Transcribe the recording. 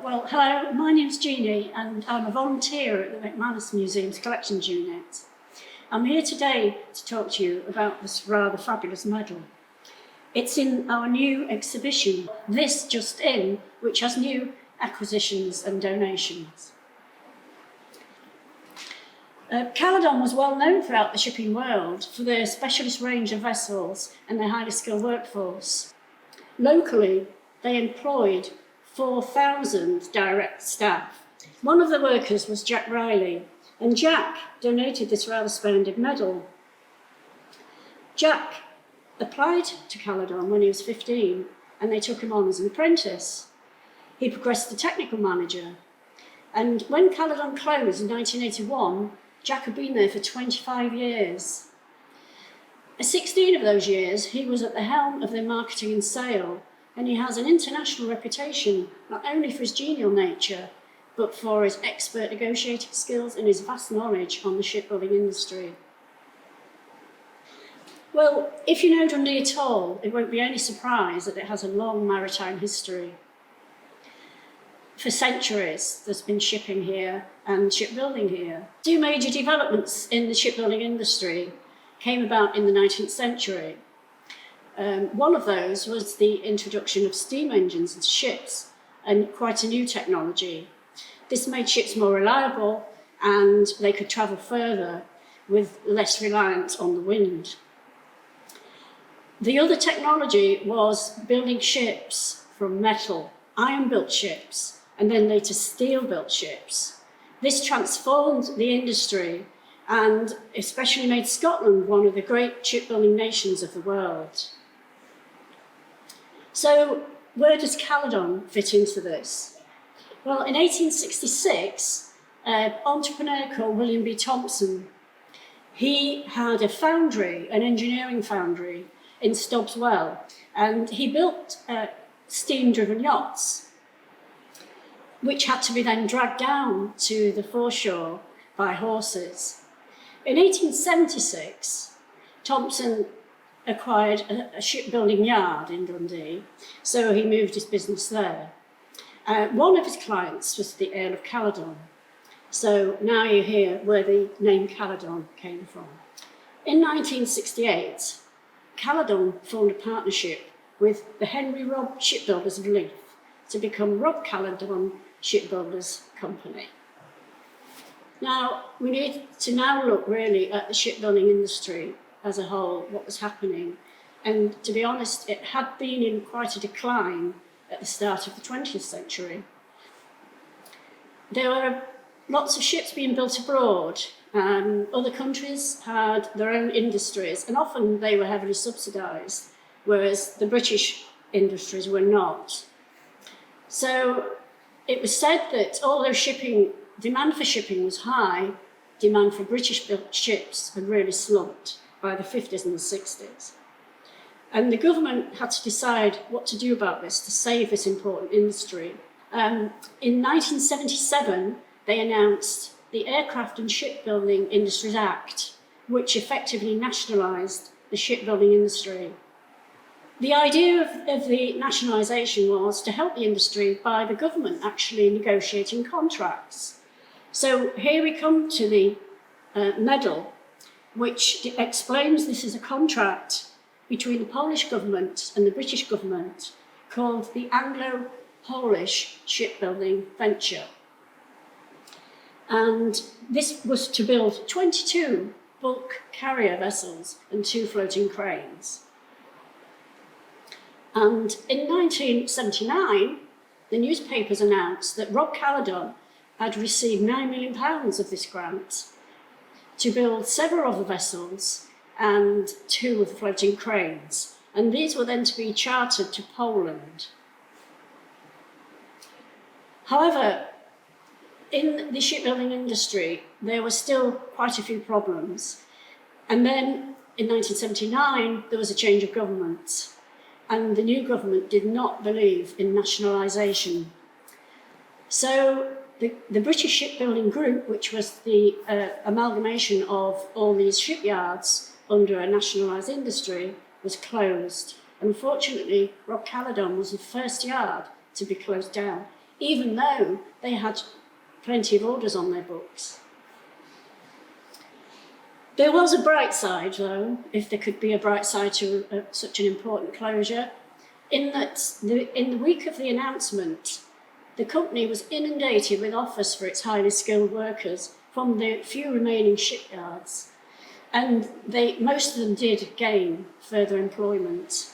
Well, hello, my name's Jeannie and I'm a volunteer at the McManus Museum's Collections Unit. I'm here today to talk to you about this rather fabulous medal. It's in our new exhibition, This Just In, which has new acquisitions and donations. Caledon was well known throughout the shipping world for their specialist range of vessels and their highly skilled workforce. Locally, they employed 4,000 direct staff. One of the workers was Jack Riley, and Jack donated this rather splendid medal. Jack applied to Caledon when he was 15, and they took him on as an apprentice. He progressed to technical manager, and when Caledon closed in 1981, Jack had been there for 25 years. 16 of those years, he was at the helm of their marketing and sale, and he has an international reputation, not only for his genial nature, but for his expert negotiating skills and his vast knowledge on the shipbuilding industry. Well, if you know Dundee at all, it won't be any surprise that it has a long maritime history. For centuries, there's been shipping here and shipbuilding here. Two major developments in the shipbuilding industry came about in the 19th century. One of those was the introduction of steam engines into ships, and quite a new technology. This made ships more reliable and they could travel further with less reliance on the wind. The other technology was building ships from metal, iron-built ships, and then later steel-built ships. This transformed the industry and especially made Scotland one of the great shipbuilding nations of the world. So, where does Caledon fit into this? Well, in 1866, an entrepreneur called William B. Thompson, he had a foundry, an engineering foundry in Stubbs Well, and he built steam-driven yachts, which had to be then dragged down to the foreshore by horses. In 1876, Thompson acquired a shipbuilding yard in Dundee, so he moved his business there. One of his clients was the Earl of Caledon, so now you hear where the name Caledon came from. In 1968, Caledon formed a partnership with the Henry Robb Shipbuilders of Leith to become Robb Caledon Shipbuilders Company. Now, we need to now look really at the shipbuilding industry as a whole, what was happening. And to be honest, it had been in quite a decline at the start of the 20th century. There were lots of ships being built abroad. Other countries had their own industries, and often they were heavily subsidised, whereas the British industries were not. So it was said that although demand for shipping was high, demand for British-built ships had really slumped by the 50s and the 60s. And the government had to decide what to do about this to save this important industry. In 1977, they announced the Aircraft and Shipbuilding Industries Act, which effectively nationalised the shipbuilding industry. The idea of the nationalisation was to help the industry by the government actually negotiating contracts. So here we come to the medal, which explains this is a contract between the Polish government and the British government called the Anglo-Polish Shipbuilding Venture. And this was to build 22 bulk carrier vessels and 2 floating cranes. And in 1979, the newspapers announced that Robb Caledon had received £9 million of this grant to build several other vessels and 2 of the floating cranes. And these were then to be chartered to Poland. However, in the shipbuilding industry, there were still quite a few problems. And then in 1979, there was a change of government. And the new government did not believe in nationalisation. So the British Shipbuilding Group, which was the amalgamation of all these shipyards under a nationalised industry, was closed. Unfortunately, Robb Caledon was the first yard to be closed down even though they had plenty of orders on their books. There was a bright side, though, if there could be a bright side to such an important closure, in that in the week of the announcement, the company was inundated with offers for its highly skilled workers from the few remaining shipyards, and most of them did gain further employment.